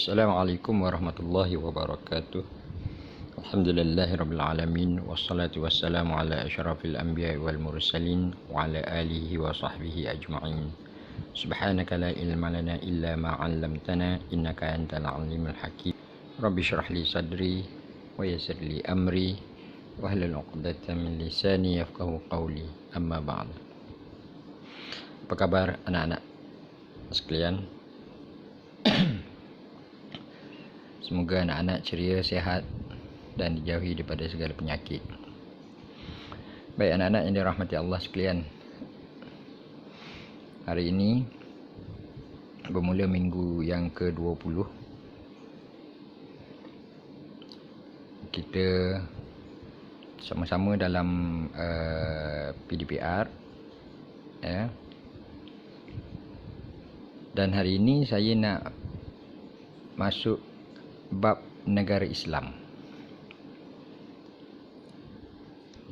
Assalamualaikum warahmatullahi wabarakatuh. Alhamdulillahirabbil alamin wassalatu wassalamu ala asyrafil anbiya'i wal mursalin wa ala alihi wa sahbihi ajma'in. Subhanaka la ilma lana illa ma 'allamtana innaka antal alimul hakim. Rabbi shrah li sadri wa yassir li amri wahlul 'uqdatam min lisani yafqahu qawli. Amma ba'd. Apa kabar anak-anak sekalian? Semoga anak-anak ceria, sihat dan dijauhi daripada segala penyakit. Baik anak-anak yang dirahmati Allah sekalian, hari ini bermula minggu yang ke-20. Kita sama-sama dalam PDPR ya. Dan hari ini saya nak masuk bab negara Islam.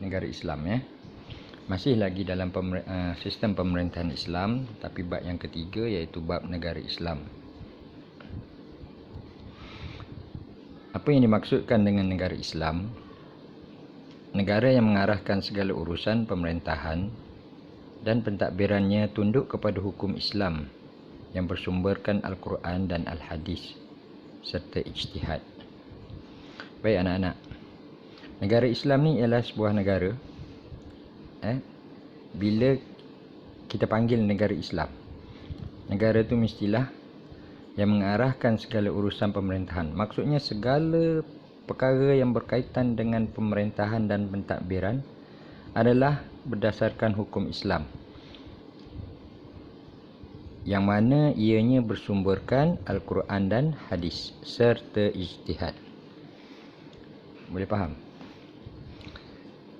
Negara Islam ya. Masih lagi dalam sistem pemerintahan Islam, tapi bab yang ketiga iaitu bab negara Islam. Apa yang dimaksudkan dengan negara Islam? Negara yang mengarahkan segala urusan pemerintahan dan pentadbirannya tunduk kepada hukum Islam yang bersumberkan Al-Quran dan Al-Hadis serta ijtihad. Baik anak-anak, negara Islam ni ialah sebuah negara bila kita panggil negara Islam, negara tu mestilah yang mengarahkan segala urusan pemerintahan. Maksudnya segala perkara yang berkaitan dengan pemerintahan dan pentadbiran adalah berdasarkan hukum Islam, yang mana ianya bersumberkan Al-Quran dan Hadis serta ijtihad. Boleh faham?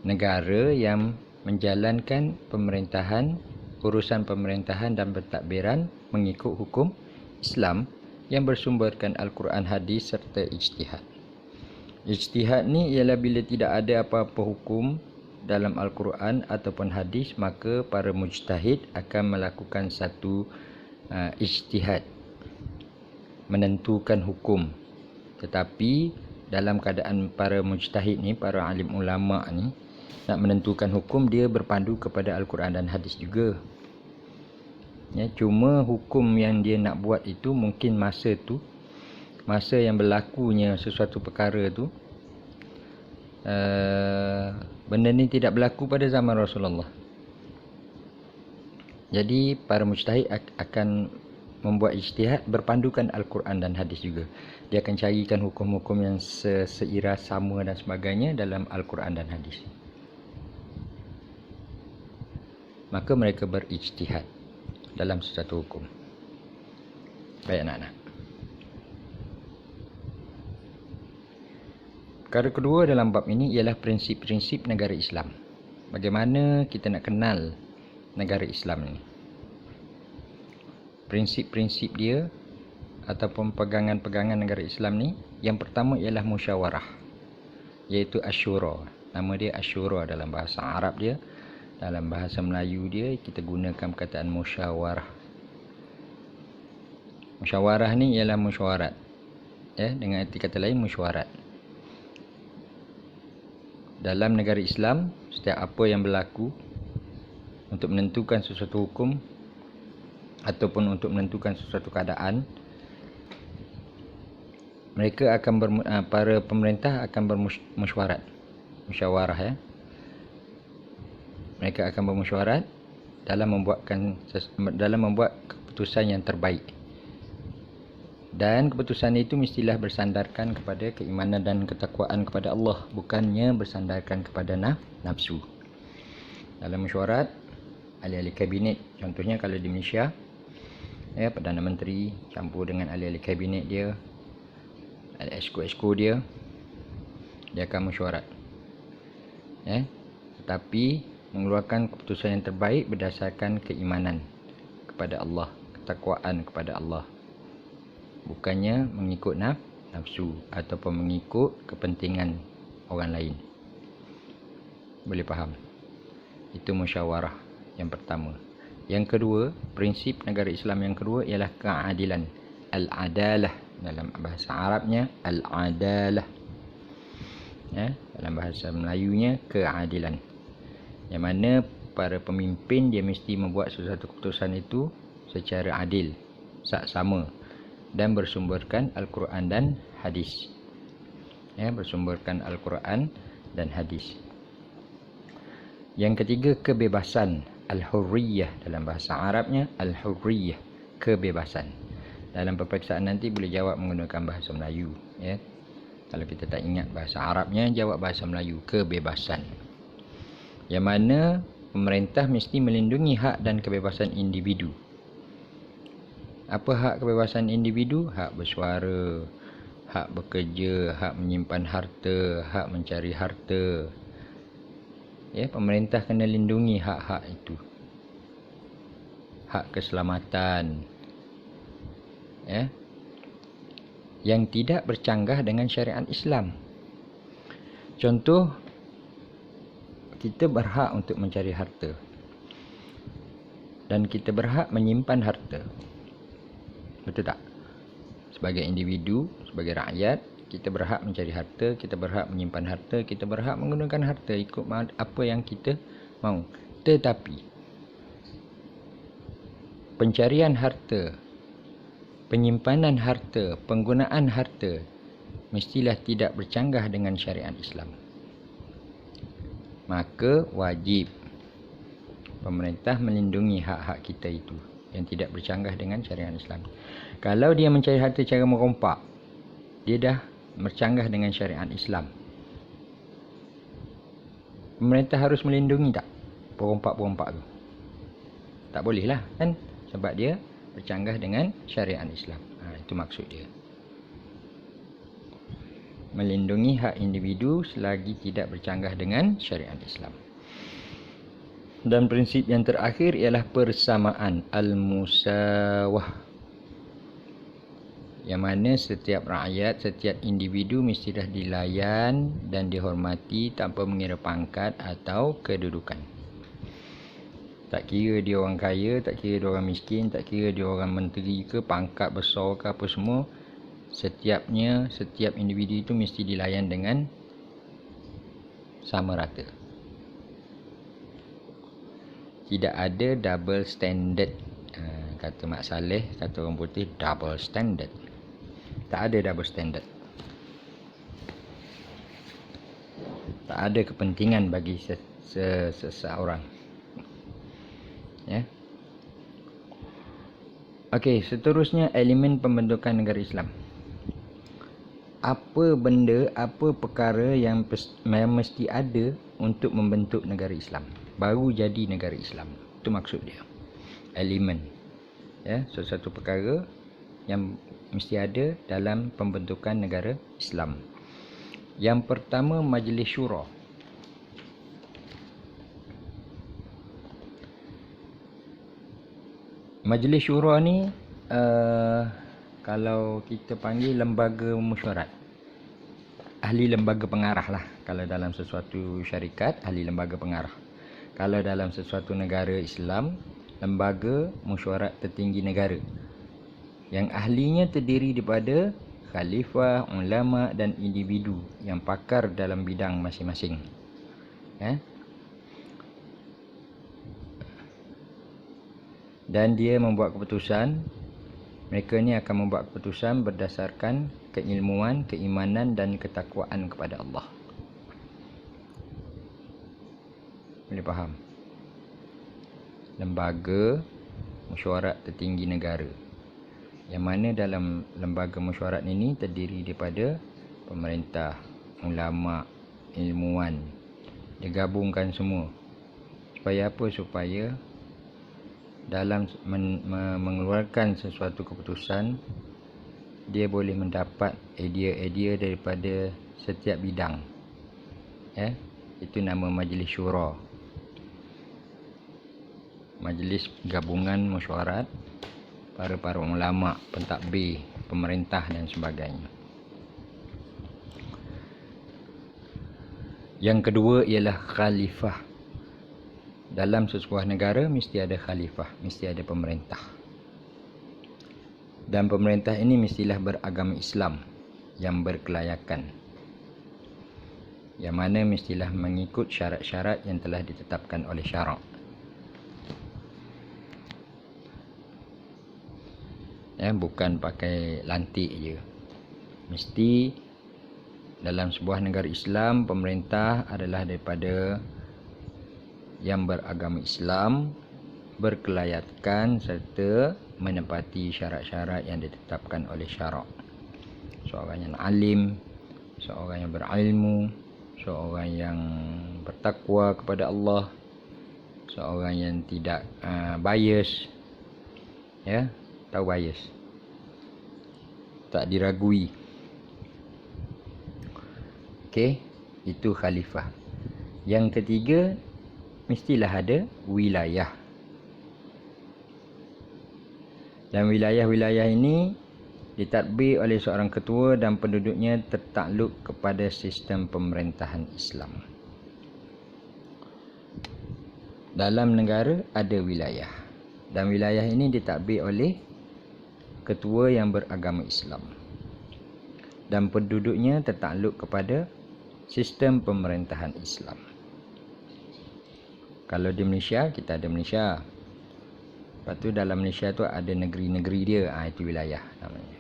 Negara yang menjalankan pemerintahan, urusan pemerintahan dan pentadbiran mengikut hukum Islam yang bersumberkan Al-Quran, Hadis serta ijtihad. Ijtihad ni ialah bila tidak ada apa-apa hukum dalam Al-Quran ataupun Hadis, maka para mujtahid akan melakukan satu ijtihad, menentukan hukum. Tetapi dalam keadaan para mujtahid ni, para alim ulama ni nak menentukan hukum, dia berpandu kepada Al-Quran dan Hadis juga ya. Cuma hukum yang dia nak buat itu mungkin masa yang berlakunya sesuatu perkara tu, benda ni tidak berlaku pada zaman Rasulullah. Jadi para mujtahid akan membuat ijtihad berpandukan Al-Quran dan Hadis juga. Dia akan carikan hukum-hukum yang seira, sama dan sebagainya dalam Al-Quran dan Hadis. Maka mereka berijtihad dalam sesuatu hukum. Baik anak-anak. Perkara kedua dalam bab ini ialah prinsip-prinsip negara Islam. Bagaimana kita nak kenal negara Islam ni? Prinsip-prinsip dia ataupun pegangan-pegangan negara Islam ni, yang pertama ialah musyawarah, iaitu asyura. Nama dia asyura dalam bahasa Arab dia. Dalam bahasa Melayu dia kita gunakan perkataan musyawarah. Musyawarah ni ialah mesyuarat ya, dengan arti kata lain mesyuarat. Dalam negara Islam, setiap apa yang berlaku untuk menentukan sesuatu hukum ataupun untuk menentukan sesuatu keadaan, mereka akan para pemerintah akan bermesyuarat, musyawarah ya. Mereka akan bermesyuarat dalam membuat keputusan yang terbaik. Dan keputusan itu mestilah bersandarkan kepada keimanan dan ketakwaan kepada Allah, bukannya bersandarkan kepada nafsu. Dalam mesyuarat, ahli-ahli kabinet, contohnya kalau di Malaysia ya, Perdana Menteri campur dengan ahli-ahli kabinet dia, esko-esko dia akan mesyuarat ya. Tetapi mengeluarkan keputusan yang terbaik berdasarkan keimanan kepada Allah, ketakwaan kepada Allah, bukannya mengikut nafsu ataupun mengikut kepentingan orang lain. Boleh faham? Itu musyawarah yang pertama. Yang kedua, prinsip negara Islam yang kedua ialah keadilan. Al-adalah dalam bahasa Arabnya al-adalah, dalam bahasa Melayunya keadilan, yang mana para pemimpin dia mesti membuat sesuatu keputusan itu secara adil, saksama, dan bersumberkan Al-Quran dan hadis. Bersumberkan Al-Quran dan hadis. Yang ketiga, kebebasan, al-hurriyah, dalam bahasa Arabnya al-hurriyah, kebebasan. Dalam peperiksaan nanti boleh jawab menggunakan bahasa Melayu, Kalau kita tak ingat bahasa Arabnya, jawab bahasa Melayu, kebebasan. Yang mana pemerintah mesti melindungi hak dan kebebasan individu. Apa hak kebebasan individu? Hak bersuara, hak bekerja, hak menyimpan harta, hak mencari harta. Pemerintah kena lindungi hak-hak itu. Hak keselamatan, yang tidak bercanggah dengan syariat Islam. Contoh, kita berhak untuk mencari harta dan kita berhak menyimpan harta. Betul tak? Sebagai individu, sebagai rakyat, kita berhak mencari harta, kita berhak menyimpan harta, kita berhak menggunakan harta ikut apa yang kita mahu. Tetapi pencarian harta, penyimpanan harta, penggunaan harta mestilah tidak bercanggah dengan syariat Islam. Maka wajib pemerintah melindungi hak-hak kita itu yang tidak bercanggah dengan syariat Islam. Kalau dia mencari harta cara merompak, dia dah bercanggah dengan syariat Islam. Pemerintah harus melindungi tak perompak-perompak tu? Tak boleh lah, kan? Sebab dia bercanggah dengan syariat Islam. Itu maksud dia. Melindungi hak individu selagi tidak bercanggah dengan syariat Islam. Dan prinsip yang terakhir ialah persamaan, al-musawah, yang mana setiap rakyat, setiap individu mestilah dilayan dan dihormati tanpa mengira pangkat atau kedudukan. Tak kira dia orang kaya, tak kira dia orang miskin, tak kira dia orang menteri ke, pangkat besar ke apa semua, setiap individu itu mesti dilayan dengan sama rata. Tidak ada double standard. Kata Mak Saleh, kata orang putih, double standard. Tak ada double standard. Tak ada kepentingan bagi seseorang. Okey, seterusnya elemen pembentukan negara Islam. Apa benda, apa perkara yang mesti ada untuk membentuk negara Islam, baru jadi negara Islam. Itu maksud dia. Elemen. Sesuatu perkara yang mesti ada dalam pembentukan negara Islam. Yang pertama, Majlis Syura. Majlis Syura ni kalau kita panggil lembaga mesyuarat, ahli lembaga pengarah lah. Kalau dalam sesuatu syarikat, ahli lembaga pengarah. Kalau dalam sesuatu negara Islam, lembaga mesyuarat tertinggi negara, yang ahlinya terdiri daripada khalifah, ulama dan individu yang pakar dalam bidang masing-masing. Dan dia membuat keputusan. Mereka ni akan membuat keputusan berdasarkan keilmuan, keimanan dan ketakwaan kepada Allah. Boleh faham? Lembaga mesyuarat tertinggi negara, yang mana dalam lembaga mesyuarat ini terdiri daripada pemerintah, ulama, ilmuwan. Digabungkan semua. Supaya apa? Supaya dalam mengeluarkan sesuatu keputusan, dia boleh mendapat idea-idea daripada setiap bidang. Itu nama Majlis Syura. Majlis gabungan mesyuarat para ulama, pentadbir, pemerintah dan sebagainya. Yang kedua ialah khalifah. Dalam sebuah negara mesti ada khalifah, mesti ada pemerintah. Dan pemerintah ini mestilah beragama Islam yang berkelayakan, yang mana mestilah mengikut syarat-syarat yang telah ditetapkan oleh syarak. Bukan pakai lantik je. Mesti dalam sebuah negara Islam, pemerintah adalah daripada yang beragama Islam, berkelayakan serta menepati syarat-syarat yang ditetapkan oleh syarak. Seorang yang alim, seorang yang berilmu, seorang yang bertakwa kepada Allah, seorang yang tidak bias, tahu bias, tak diragui. Okey, itu khalifah. Yang ketiga, mestilah ada wilayah. Dan wilayah-wilayah ini ditadbir oleh seorang ketua dan penduduknya tertakluk kepada sistem pemerintahan Islam. Dalam negara ada wilayah, dan wilayah ini ditadbir oleh ketua yang beragama Islam, dan penduduknya tertakluk kepada sistem pemerintahan Islam. Kalau di Malaysia, kita ada Malaysia. Lepas tu dalam Malaysia tu ada negeri-negeri dia, itu wilayah namanya.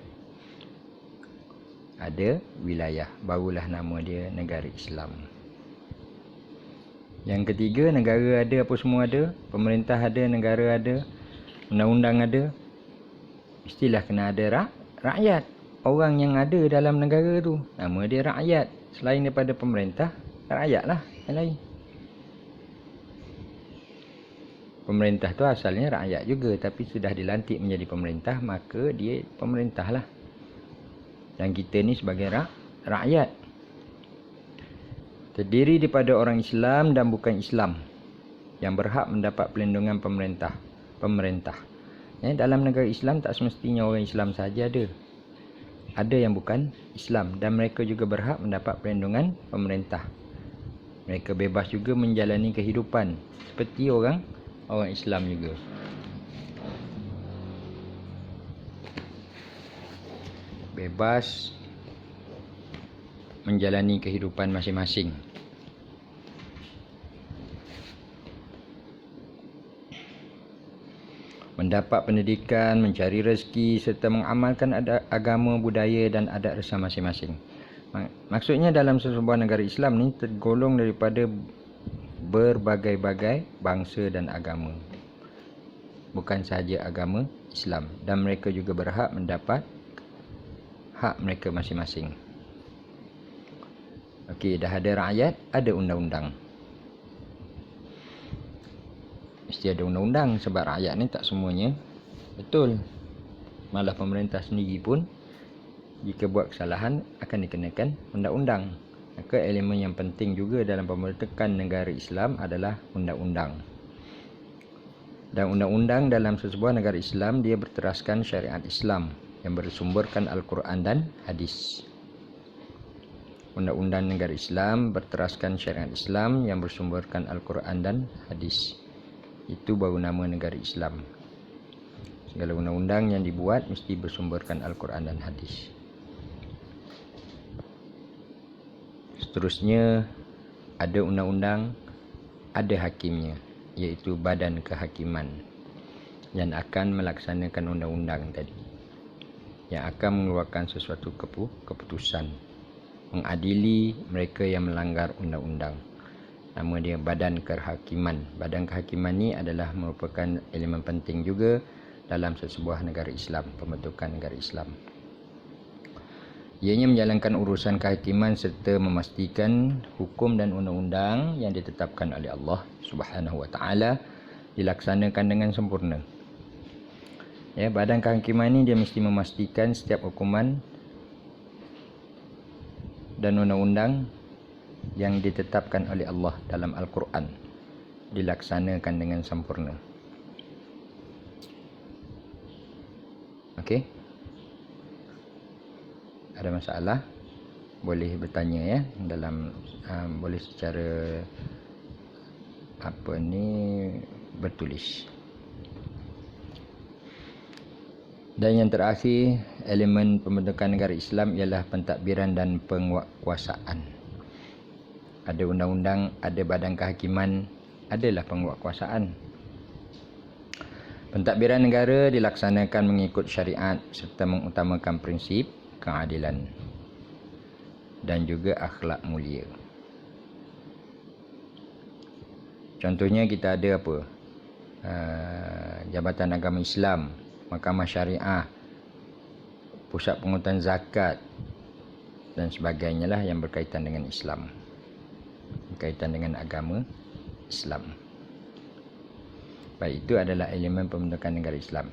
Ada wilayah, barulah nama dia negara Islam. Yang ketiga, negara ada, apa semua ada, pemerintah ada, negara ada, undang-undang ada. Mestilah kena ada rakyat. Orang yang ada dalam negara tu, nama dia rakyat. Selain daripada pemerintah, rakyat lah yang lain. Pemerintah tu asalnya rakyat juga, tapi sudah dilantik menjadi pemerintah, maka dia pemerintah lah. Dan kita ni sebagai rakyat, terdiri daripada orang Islam dan bukan Islam yang berhak mendapat perlindungan pemerintah. Dalam negara Islam tak semestinya orang Islam sahaja ada. Ada yang bukan Islam dan mereka juga berhak mendapat perlindungan pemerintah. Mereka bebas juga menjalani kehidupan seperti orang Islam juga. Bebas menjalani kehidupan masing-masing. Mendapat pendidikan, mencari rezeki serta mengamalkan agama, budaya dan adat resam masing-masing. Maksudnya dalam sebuah negara Islam ni tergolong daripada berbagai-bagai bangsa dan agama. Bukan sahaja agama Islam, dan mereka juga berhak mendapat hak mereka masing-masing. Okey, dah ada rakyat, ada undang-undang. Mesti ada undang-undang sebab rakyat ni tak semuanya betul. Malah pemerintah sendiri pun jika buat kesalahan akan dikenakan undang-undang. Maka elemen yang penting juga dalam pembentukan negara Islam adalah undang-undang. Dan undang-undang dalam sebuah negara Islam dia berteraskan syariat Islam yang bersumberkan Al-Quran dan hadis. Undang-undang negara Islam berteraskan syariat Islam yang bersumberkan Al-Quran dan hadis. Itu baru nama negara Islam. Segala undang-undang yang dibuat mesti bersumberkan Al-Quran dan hadis. Seterusnya, ada undang-undang, ada hakimnya, iaitu badan kehakiman yang akan melaksanakan undang-undang tadi, yang akan mengeluarkan sesuatu keputusan, mengadili mereka yang melanggar undang-undang. Nama dia badan kehakiman. Badan kehakiman ni adalah merupakan elemen penting juga dalam sebuah negara Islam, pembentukan negara Islam. Ianya menjalankan urusan kehakiman serta memastikan hukum dan undang-undang yang ditetapkan oleh Allah Subhanahu Wa Taala dilaksanakan dengan sempurna. Badan kehakiman ni dia mesti memastikan setiap hukuman dan undang-undang yang ditetapkan oleh Allah dalam Al-Quran dilaksanakan dengan sempurna. Okey? Ada masalah? Boleh bertanya ya dalam boleh secara bertulis. Dan yang terakhir, elemen pembentukan negara Islam ialah pentadbiran dan penguatkuasaan. Ada undang-undang, ada badan kehakiman, adalah penguatkuasaan. Pentadbiran negara dilaksanakan mengikut syariat serta mengutamakan prinsip keadilan dan juga akhlak mulia. Contohnya kita ada apa? Jabatan Agama Islam, Mahkamah Syariah, Pusat Pengututan Zakat dan sebagainya lah yang berkaitan dengan Islam, berkaitan dengan agama Islam. Baik, itu adalah elemen pembentukan negara Islam.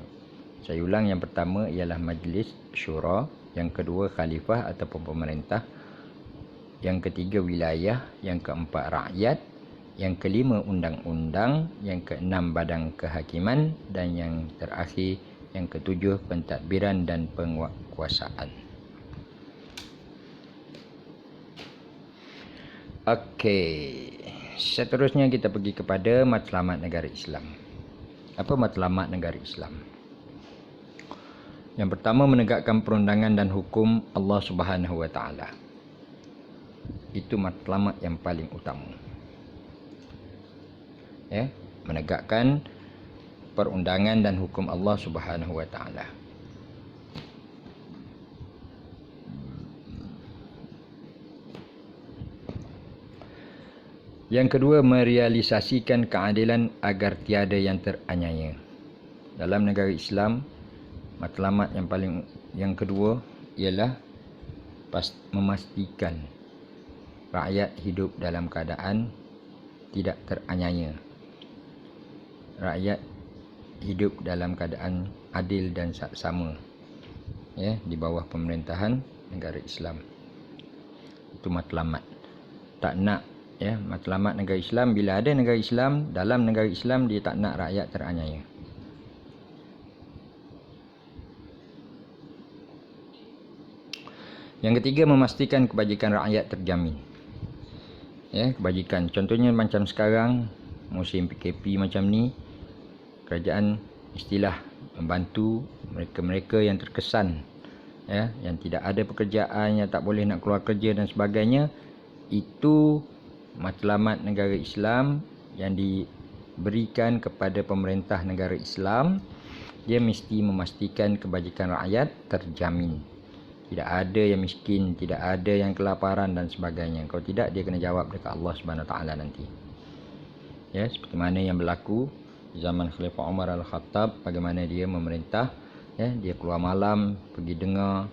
Saya ulang, yang pertama ialah Majlis Syura, yang kedua Khalifah ataupun pemerintah, yang ketiga wilayah, yang keempat rakyat, yang kelima undang-undang, yang keenam badan kehakiman, dan yang terakhir yang ketujuh pentadbiran dan penguatkuasaan. Okey, seterusnya kita pergi kepada matlamat negara Islam. Apa matlamat negara Islam? Yang pertama, menegakkan perundangan dan hukum Allah Subhanahu wa taala. Itu matlamat yang paling utama. Ya, menegakkan perundangan dan hukum Allah Subhanahu wa taala. Yang kedua, merealisasikan keadilan agar tiada yang teraniaya. Dalam negara Islam, matlamat yang kedua ialah memastikan rakyat hidup dalam keadaan tidak teraniaya. Rakyat hidup dalam keadaan adil dan sama, ya, di bawah pemerintahan negara Islam. Itu matlamat. Tak nak, ya, matlamat negara Islam, bila ada negara Islam, dalam negara Islam dia tak nak rakyat teraniaya. Yang ketiga, memastikan kebajikan rakyat terjamin. Ya, kebajikan. Contohnya macam sekarang musim PKP macam ni, kerajaan istilah membantu mereka-mereka yang terkesan, ya, yang tidak ada pekerjaan, yang tak boleh nak keluar kerja dan sebagainya. Itu matlamat negara Islam yang diberikan kepada pemerintah negara Islam. Dia mesti memastikan kebajikan rakyat terjamin. Tidak ada yang miskin, tidak ada yang kelaparan dan sebagainya. Kalau tidak, dia kena jawab dekat Allah Subhanahu Wa Taala nanti. Ya, seperti mana yang berlaku di zaman Khalifah Umar Al-Khattab, bagaimana dia memerintah, ya, dia keluar malam pergi dengar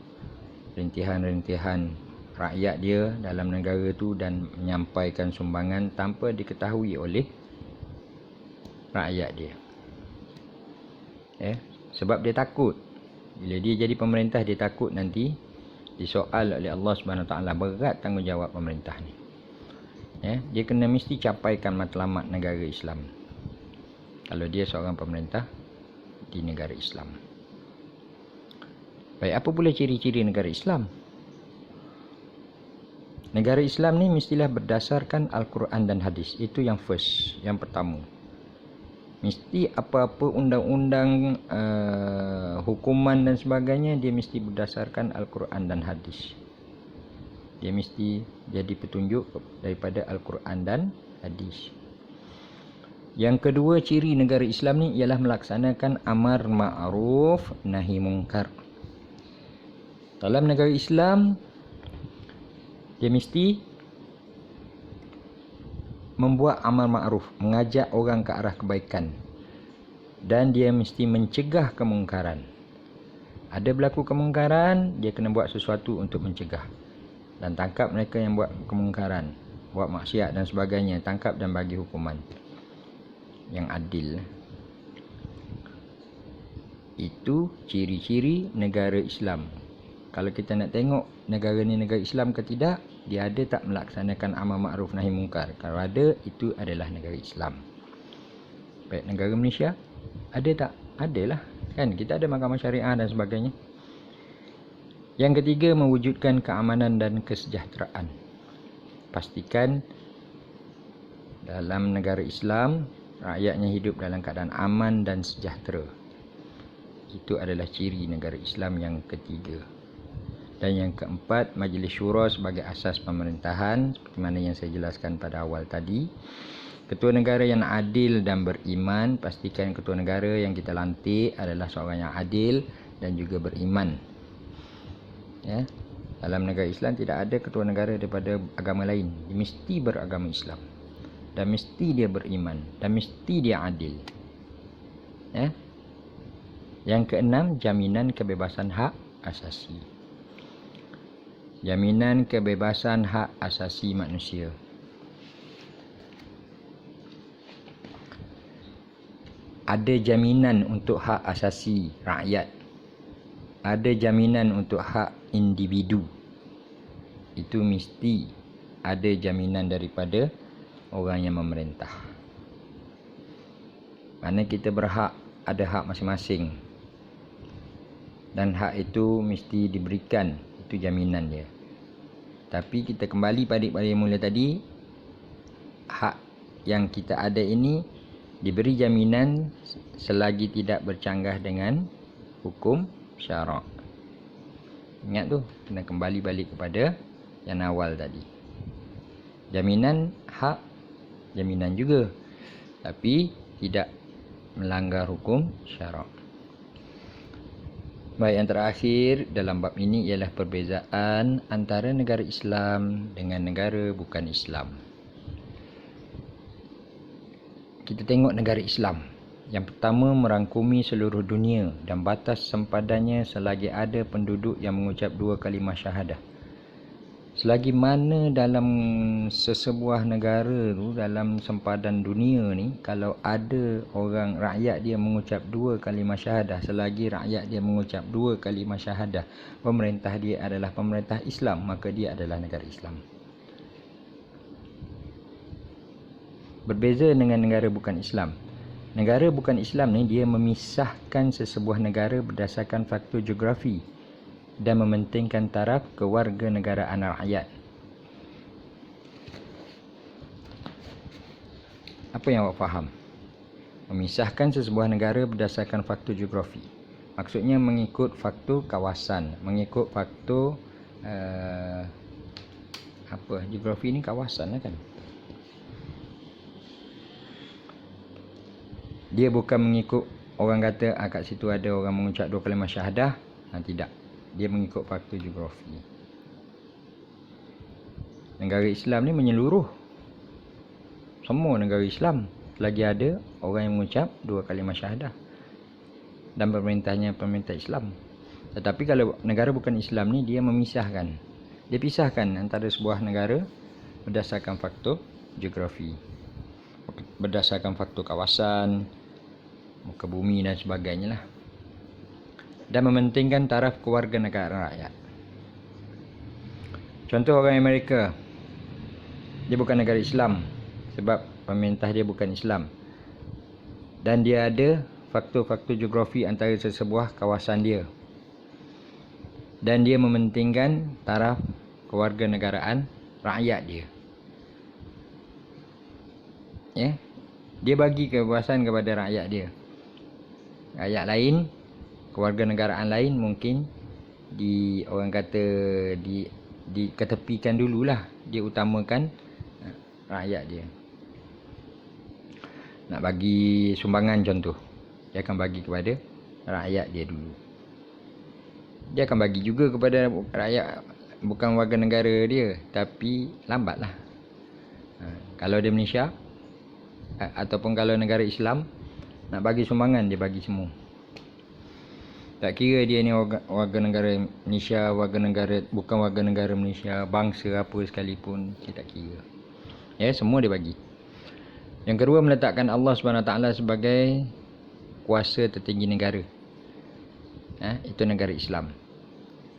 rintihan-rintihan rakyat dia dalam negara tu dan menyampaikan sumbangan tanpa diketahui oleh rakyat dia. Ya, sebab dia takut. Bila dia jadi pemerintah, dia takut nanti disoal oleh Allah Subhanahu Wa Taala. Berat tanggungjawab pemerintah ni. Ya, dia kena mesti capaikan matlamat negara Islam kalau dia seorang pemerintah di negara Islam. Baik, apa pula ciri-ciri negara Islam? Negara Islam ni mestilah berdasarkan Al-Quran dan hadis. Itu yang first, yang pertama. Mesti apa-apa undang-undang, hukuman dan sebagainya, dia mesti berdasarkan Al-Quran dan hadis. Dia mesti jadi petunjuk daripada Al-Quran dan hadis. Yang kedua, ciri negara Islam ni ialah melaksanakan amar ma'ruf nahi mungkar. Dalam negara Islam, dia mesti membuat amal ma'ruf, mengajak orang ke arah kebaikan, dan dia mesti mencegah kemungkaran. Ada berlaku kemungkaran, dia kena buat sesuatu untuk mencegah dan tangkap mereka yang buat kemungkaran, buat maksiat dan sebagainya, tangkap dan bagi hukuman yang adil. Itu ciri-ciri negara Islam. Kalau kita nak tengok negara ni negara Islam ke tidak, dia ada tak melaksanakan amar ma'ruf nahi mungkar? Kalau ada, itu adalah negara Islam. Baik, negara Malaysia ada tak? Adalah, kan? Kita ada mahkamah syariah dan sebagainya. Yang ketiga, mewujudkan keamanan dan kesejahteraan. Pastikan dalam negara Islam rakyatnya hidup dalam keadaan aman dan sejahtera. Itu adalah ciri negara Islam yang ketiga. Dan yang keempat, Majlis Syura sebagai asas pemerintahan, seperti mana yang saya jelaskan pada awal tadi. Ketua negara yang adil dan beriman, pastikan ketua negara yang kita lantik adalah seorang yang adil dan juga beriman. Ya. Dalam negara Islam tidak ada ketua negara daripada agama lain. Dia mesti beragama Islam. Dan mesti dia beriman. Dan mesti dia adil. Ya. Yang keenam, jaminan kebebasan hak asasi. Jaminan kebebasan hak asasi manusia. Ada jaminan untuk hak asasi rakyat. Ada jaminan untuk hak individu. Itu mesti ada jaminan daripada orang yang memerintah. Mana kita berhak, ada hak masing-masing. Dan hak itu mesti diberikan. Itu jaminan dia. Tapi kita kembali pada yang mula tadi, hak yang kita ada ini diberi jaminan selagi tidak bercanggah dengan hukum syarak. Ingat tu, kena kembali balik kepada yang awal tadi. Jaminan hak, jaminan juga, tapi tidak melanggar hukum syarak. Baik, yang terakhir dalam bab ini ialah perbezaan antara negara Islam dengan negara bukan Islam. Kita tengok negara Islam. Yang pertama, merangkumi seluruh dunia dan batas sempadannya selagi ada penduduk yang mengucap 2 kalimah syahadah. Selagi mana dalam sesebuah negara tu, dalam sempadan dunia ni, kalau ada orang rakyat dia mengucap 2 kalimah syahadah, selagi rakyat dia mengucap 2 kalimah syahadah, pemerintah dia adalah pemerintah Islam, maka dia adalah negara Islam. Berbeza dengan negara bukan Islam. Negara bukan Islam ni dia memisahkan sesebuah negara berdasarkan faktor geografi dan mementingkan taraf kewarganegaraan rakyat. Apa yang awak faham? Memisahkan sesebuah negara berdasarkan faktor geografi. Maksudnya mengikut faktor kawasan, mengikut faktor geografi ni kawasan lah kan. Dia bukan mengikut orang kata kat situ ada orang mengucap 2 kalimah syahadah. Tidak. Dia mengikut faktor geografi. Negara Islam ni menyeluruh. Semua negara Islam lagi ada orang yang mengucap 2 kalimah syahadah. Dan pemerintahnya pemerintah Islam. Tetapi kalau negara bukan Islam ni dia memisahkan. Dia pisahkan antara sebuah negara berdasarkan faktor geografi. Berdasarkan faktor kawasan, muka bumi dan sebagainya lah. Dan mementingkan taraf kewarganegaraan rakyat. Contoh orang Amerika, dia bukan negara Islam sebab pemerintah dia bukan Islam. Dan dia ada faktor-faktor geografi antara sesebuah kawasan dia. Dan dia mementingkan taraf kewarganegaraan rakyat dia. Ya, dia bagi kebebasan kepada rakyat dia. Rakyat lain, kewarganegaraan lain mungkin orang kata diketepikan dululah. Dia utamakan rakyat dia. Nak bagi sumbangan contoh, dia akan bagi kepada rakyat dia dulu. Dia akan bagi juga kepada rakyat bukan warga negara dia, tapi lambatlah. Kalau dia Malaysia ataupun kalau negara Islam, nak bagi sumbangan dia bagi semua. Tak kira dia ni warga negara Malaysia, warga negara bukan warga negara Malaysia, bangsa apa sekalipun, dia tak kira. Ya, semua dia bagi. Yang kedua, meletakkan Allah SWT sebagai kuasa tertinggi negara. Itu negara Islam.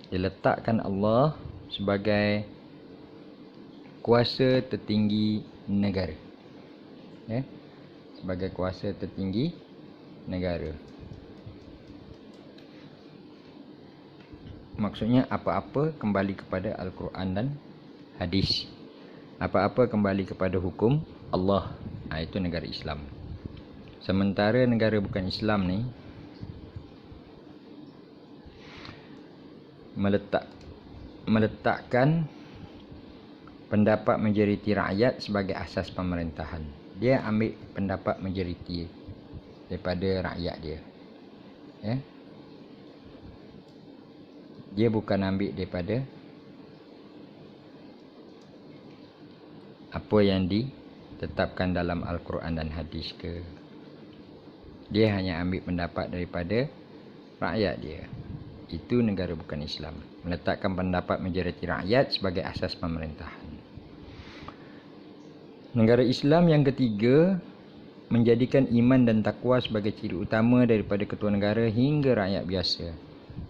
Dia letakkan Allah sebagai kuasa tertinggi negara. Ya, sebagai kuasa tertinggi negara. Maksudnya apa-apa kembali kepada Al-Quran dan hadis. Apa-apa kembali kepada hukum Allah. Ha, itu negara Islam. Sementara negara bukan Islam ni, meletakkan pendapat majoriti rakyat sebagai asas pemerintahan. Dia ambil pendapat majoriti daripada rakyat dia. Ya. Dia bukan ambil daripada apa yang ditetapkan dalam Al-Quran dan hadis ke. Dia hanya ambil pendapat daripada rakyat dia. Itu negara bukan Islam. Meletakkan pendapat majoriti rakyat sebagai asas pemerintahan. Negara Islam yang ketiga, menjadikan iman dan takwa sebagai ciri utama daripada ketua negara hingga rakyat biasa.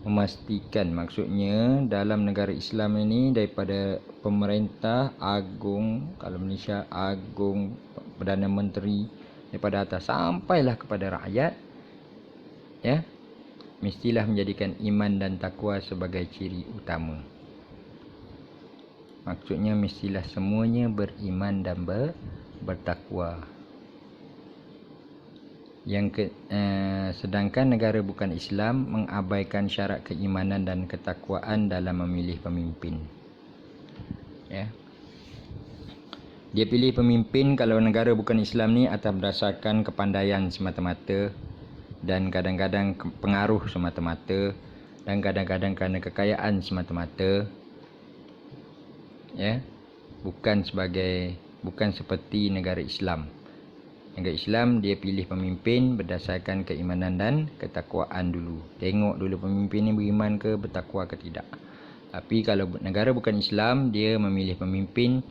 Memastikan, maksudnya dalam negara Islam ini, daripada pemerintah agung, kalau Malaysia agung, Perdana Menteri, daripada atas sampailah kepada rakyat, ya, mestilah menjadikan iman dan takwa sebagai ciri utama. Maksudnya mestilah semuanya beriman dan bertakwa. Sedangkan negara bukan Islam mengabaikan syarat keimanan dan ketakwaan dalam memilih pemimpin. Ya. Dia pilih pemimpin kalau negara bukan Islam ni atas berdasarkan kepandaian semata-mata, dan kadang-kadang pengaruh semata-mata, dan kadang-kadang kerana kekayaan semata-mata. Ya, bukan seperti negara Islam. Negara Islam dia pilih pemimpin berdasarkan keimanan dan ketakwaan dulu. Tengok dulu pemimpin ni beriman ke, bertakwa ke tidak. Tapi kalau negara bukan Islam, dia memilih pemimpin,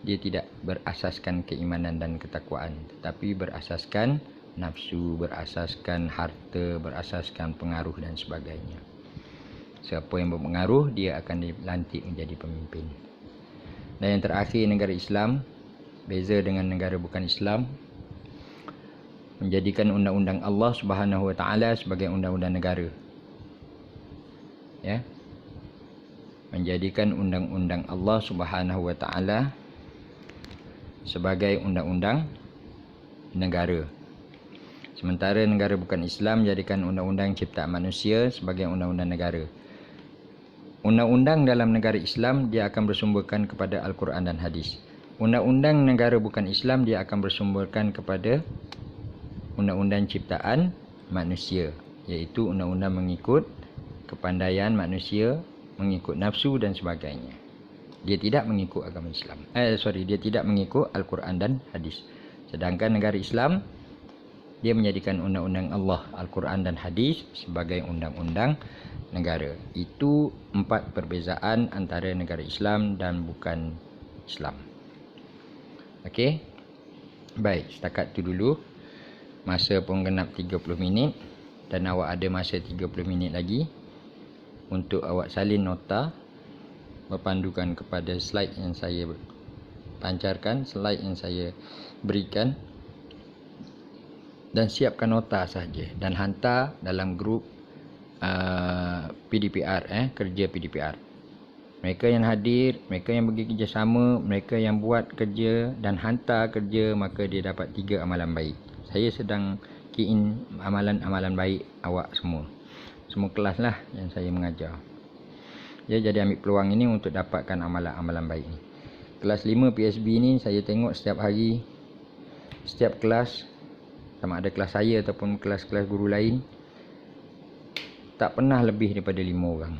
dia tidak berasaskan keimanan dan ketakwaan, tetapi berasaskan nafsu, berasaskan harta, berasaskan pengaruh dan sebagainya. Siapa yang berpengaruh, dia akan dilantik menjadi pemimpin. Dan yang terakhir, negara Islam beza dengan negara bukan Islam, menjadikan undang-undang Allah Subhanahu Wa Taala sebagai undang-undang negara. Ya. Menjadikan undang-undang Allah Subhanahu Wa Taala sebagai undang-undang negara. Sementara negara bukan Islam menjadikan undang-undang ciptaan manusia sebagai undang-undang negara. Undang-undang dalam negara Islam dia akan bersumberkan kepada Al-Quran dan hadis. Undang-undang negara bukan Islam dia akan bersumberkan kepada undang-undang ciptaan manusia, iaitu undang-undang mengikut kepandaian manusia, mengikut nafsu dan sebagainya. Dia tidak mengikut agama Islam. Dia tidak mengikut Al-Quran dan hadis. Sedangkan negara Islam dia menjadikan undang-undang Allah, Al-Quran dan hadis sebagai undang-undang negara. Itu 4 perbezaan antara negara Islam dan bukan Islam. Okey. Baik, setakat tu dulu. Masa pun genap 30 minit dan awak ada masa 30 minit lagi untuk awak salin nota berpandukan kepada slide yang saya pancarkan, slide yang saya berikan, dan siapkan nota saja dan hantar dalam grup PDPR, kerja PDPR. Mereka yang hadir, mereka yang pergi kerjasama, mereka yang buat kerja dan hantar kerja, maka dia dapat 3 amalan baik. Saya sedang key in amalan-amalan baik awak semua. Semua kelas lah yang saya mengajar. Ya, jadi ambil peluang ini untuk dapatkan amalan-amalan baik ni. Kelas 5 PSB ni saya tengok setiap hari, setiap kelas, sama ada kelas saya ataupun kelas-kelas guru lain, tak pernah lebih daripada 5 orang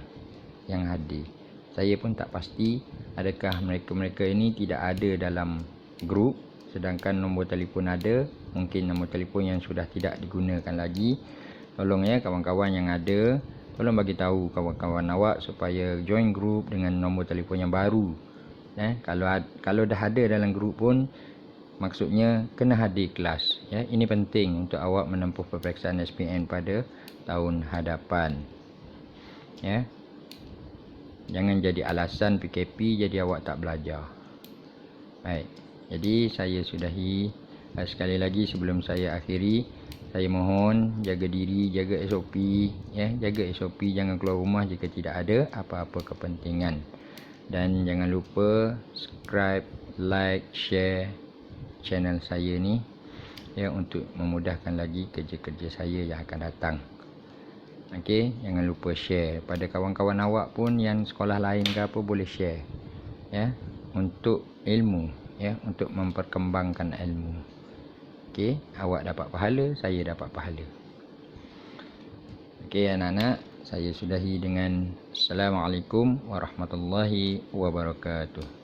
yang hadir. Saya pun tak pasti adakah mereka-mereka ini tidak ada dalam grup, sedangkan nombor telefon ada. Mungkin nombor telefon yang sudah tidak digunakan lagi. Tolong ya kawan-kawan yang ada, tolong bagi tahu kawan-kawan awak supaya join grup dengan nombor telefon yang baru. Kalau dah ada dalam grup pun, maksudnya kena hadir kelas. Ya, ini penting untuk awak menempuh peperiksaan SPM pada tahun hadapan. Ya. Jangan jadi alasan PKP jadi awak tak belajar. Baik. Jadi saya sudahi. Sekali lagi sebelum saya akhiri, saya mohon jaga diri, jaga SOP, ya, jaga SOP, jangan keluar rumah jika tidak ada apa-apa kepentingan. Dan jangan lupa subscribe, like, share channel saya ni, ya, untuk memudahkan lagi kerja-kerja saya yang akan datang. Okey, jangan lupa share pada kawan-kawan awak pun yang sekolah lain ke apa, boleh share ya, untuk ilmu ya, untuk memperkembangkan ilmu. Okey, awak dapat pahala, saya dapat pahala. Okey anak-anak, saya sudahi dengan Assalamualaikum warahmatullahi wabarakatuh.